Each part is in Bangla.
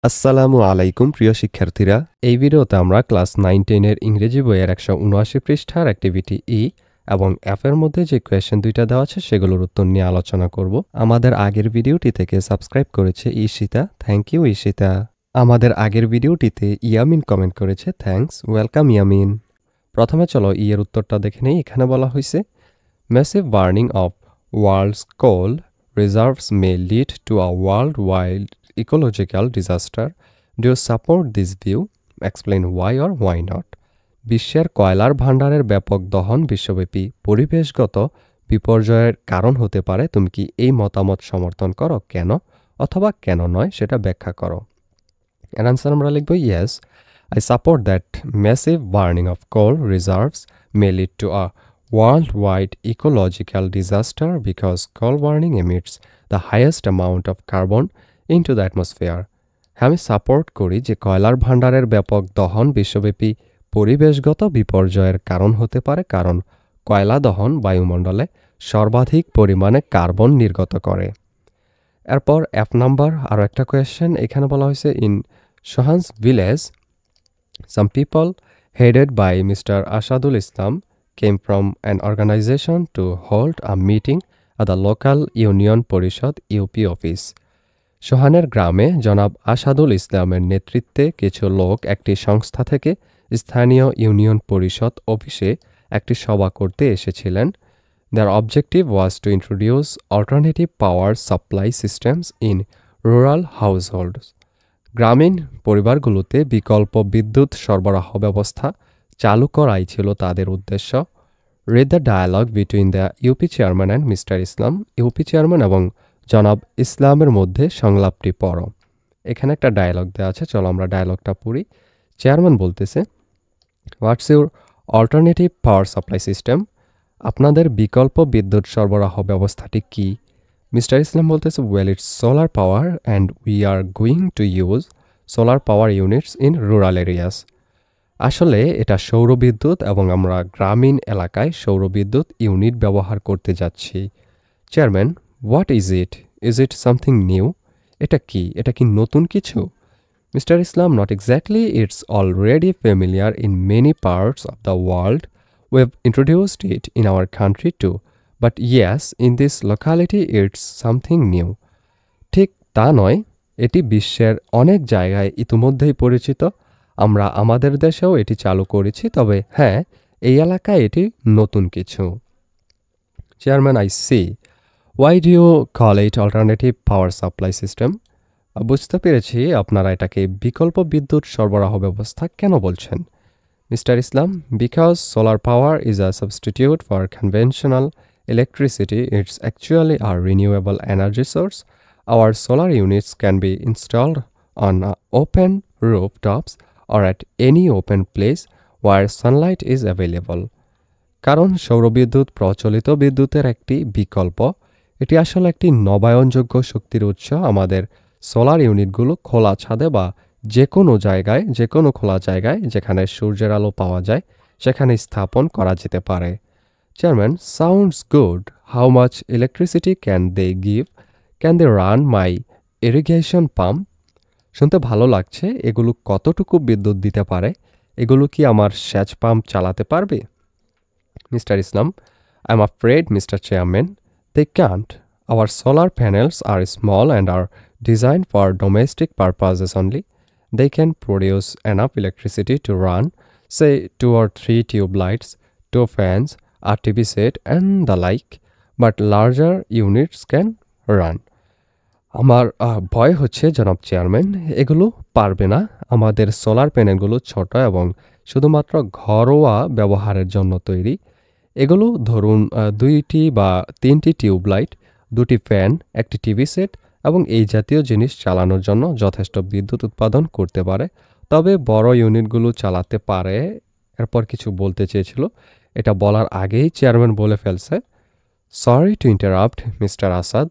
আসসালামু আলাইকুম প্রিয় শিক্ষার্থীরা। এই ভিডিওতে আমরা ক্লাস 9-10 এর ইংরেজি বইয়ের 179 পৃষ্ঠার অ্যাক্টিভিটি ই এবং এফ এর মধ্যে যে কোয়েশ্চেন দুইটা দেওয়া আছে সেগুলোর উত্তর নিয়ে আলোচনা করব। আমাদের আগের ভিডিওটি থেকে সাবস্ক্রাইব করেছে ঈশিতা, থ্যাংক ইউ ঈশিতা। আমাদের আগের ভিডিওটিতে ইয়ামিন কমেন্ট করেছে, থ্যাঙ্কস, ওয়েলকাম ইয়ামিন। প্রথমে চলো ই এর উত্তরটা দেখে নেই। এখানে বলা হয়েছে massive burning of world's coal reserves may lead to a world wide ecological disaster. Do you support this view? Explain why or why not. বিশ্বের কয়লার ভাণ্ডারের ব্যাপক দহন বিশ্বব্যাপী পরিবেশগত বিপর্যয়ের কারণ হতে পারে। তুমি কি এই মতামত সমর্থন করো? কেন অথবা কেন নয় সেটা ব্যাখ্যা করো। এর আনসার আমরা লিখব yes, I support that massive burning of coal reserves may lead to a worldwide ecological disaster because coal burning emits the highest amount of carbon into the atmosphere. আমি সাপোর্ট করি যে কয়লার ভাণ্ডারের ব্যাপক দহন বিশ্বব্যাপী পরিবেশগত বিপর্যয়ের কারণ হতে পারে, কারণ কয়লা দহন বায়ুমণ্ডলে সর্বাধিক পরিমাণে কার্বন নির্গত করে। এরপর এফ নাম্বার আরও একটা কোয়েশ্চেন। এখানে বলা হয়েছে in Sohan's village some people headed by mister Asadul Islam came from an organization to hold a meeting at the local union Parishad UP office. সোহানের গ্রামে জনাব আসাদুল ইসলামের নেতৃত্বে কিছু লোক একটি সংস্থা থেকে স্থানীয় ইউনিয়ন পরিষদ অফিসে একটি সভা করতে এসেছিলেন। Their objective was to introduce alternative power supply systems in rural households. গ্রামীণ পরিবারগুলোতে বিকল্প বিদ্যুৎ সরবরাহ ব্যবস্থা চালু করাই ছিল তাদের উদ্দেশ্য। Read the dialogue between the UP chairman and mister Islam. UP chairman এবং জনাব ইসলামের মধ্যে সংলাপটি পড়ো। এখানে একটা ডায়ালগ দেওয়া আছে, চলো আমরা ডায়ালগটা পড়ি। চেয়ারম্যান বলতেছে, what's your alternative power supply system? আপনাদের বিকল্প বিদ্যুৎ সরবরাহ ব্যবস্থাটি কি? মিস্টার ইসলাম বলতেছে, well it's solar power and we are going to use solar power units in rural areas. আসলে এটা সৌরবিদ্যুৎ এবং আমরা গ্রামীণ এলাকায় সৌরবিদ্যুৎ ইউনিট ব্যবহার করতে যাচ্ছি। Chairman, what is it? Is it something new? এটা কি? এটা কি নতুন কিছু? Mister Islam, not exactly, it's already familiar in many parts of the world. We have introduced it in our country to, but yes, in this locality it's something new. ঠিক তা নয়, এটি বিশ্বের অনেক জায়গায় ইতিমধ্যেই পরিচিত। আমরা আমাদের দেশেও এটি চালু করেছি, তবে হ্যাঁ, এই এলাকায় এটি নতুন কিছু। Chairman, I see. Why do you call it alternative power supply system? বুঝতে পেরেছি, আপনারা এটাকে বিকল্প বিদ্যুৎ সরবরাহ ব্যবস্থা কেন বলছেন। Mister Islam, because solar power is a substitute for conventional electricity. It's actually a renewable energy source. Our solar units can be installed on open rooftops or at any open place where sunlight is available. কারণ সৌরবিদ্যুৎ প্রচলিত বিদ্যুতের একটি বিকল্প। এটি আসলে একটি নবায়নযোগ্য শক্তির উৎস। আমাদের সোলার ইউনিটগুলো খোলা ছাদে বা যে কোনো খোলা জায়গায় যেখানে সূর্যের আলো পাওয়া যায় সেখানে স্থাপন করা যেতে পারে। Chairman, sounds good. How much electricity can they give? Can they run my irrigation pump? শুনতে ভালো লাগছে। এগুলো কতটুকু বিদ্যুৎ দিতে পারে? এগুলো কি আমার সেচ পাম্প চালাতে পারবে? Mister Islam, I am afraid mister chairman, they can't. Our solar panels are small and are designed for domestic purposes only. They can produce enough electricity to run, say, 2 or 3 tube lights, 2 fans, a TV set and the like, but larger units can run. আমার ভয় হচ্ছে জনাব চেয়ারম্যান, এগুলো পারবে না। আমাদের সোলার প্যানেলগুলো ছোট এবং শুধুমাত্র ঘরোয়া ব্যবহারের জন্য তৈরি। এগুলো ধরুন 2টি বা 3টি টিউবলাইট, 2টি ফ্যান, একটি টিভি সেট এবং এই জাতীয় জিনিস চালানোর জন্য যথেষ্ট বিদ্যুৎ উৎপাদন করতে পারে, তবে বড় ইউনিটগুলো চালাতে পারে। এরপর কিছু বলতে চেয়েছিল, এটা বলার আগেই চেয়ারম্যান বলে ফেলছে, sorry to interrupt mister Asad,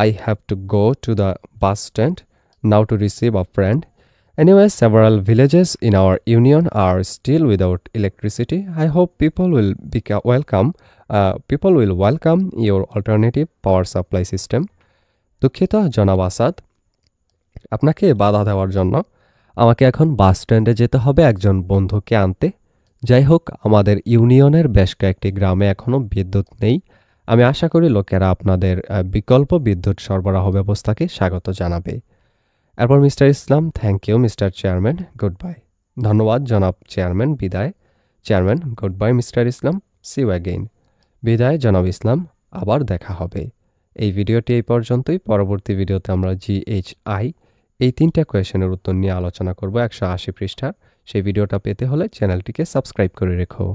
I have to go to the bus stand now to receive a friend. Anyway, several villages in our union are still without electricity. I hope people will welcome your alternative power supply system. দুঃখিত জনাব আসাদ, আপনাকে বাধা দেওয়ার জন্য আমাকে এখন বাস স্ট্যান্ডে যেতে হবে একজন বন্ধুকে আনতে। যাই হোক, আমাদের ইউনিয়নের বেশ কয়েকটি গ্রামে এখনও বিদ্যুৎ নেই। আমি আশা করি লোকেরা আপনাদের বিকল্প বিদ্যুৎ সরবরাহ ব্যবস্থাকে স্বাগত জানাবে। এরপর mister Islam, thank you mister chairman, good bye. ধন্যবাদ জনাব চেয়ারম্যান, বিদায়। Chairman, good bye mister Islam, see you again. বিদায় জনাব ইসলাম, আবার দেখা হবে। এই ভিডিওটি এই পর্যন্তই। পরবর্তী ভিডিওতে আমরা GHI এই 3টা কোয়েশনের উত্তর নিয়ে আলোচনা করব 180 পৃষ্ঠার। সেই ভিডিওটা পেতে হলে চ্যানেলটিকে সাবস্ক্রাইব করে রেখো।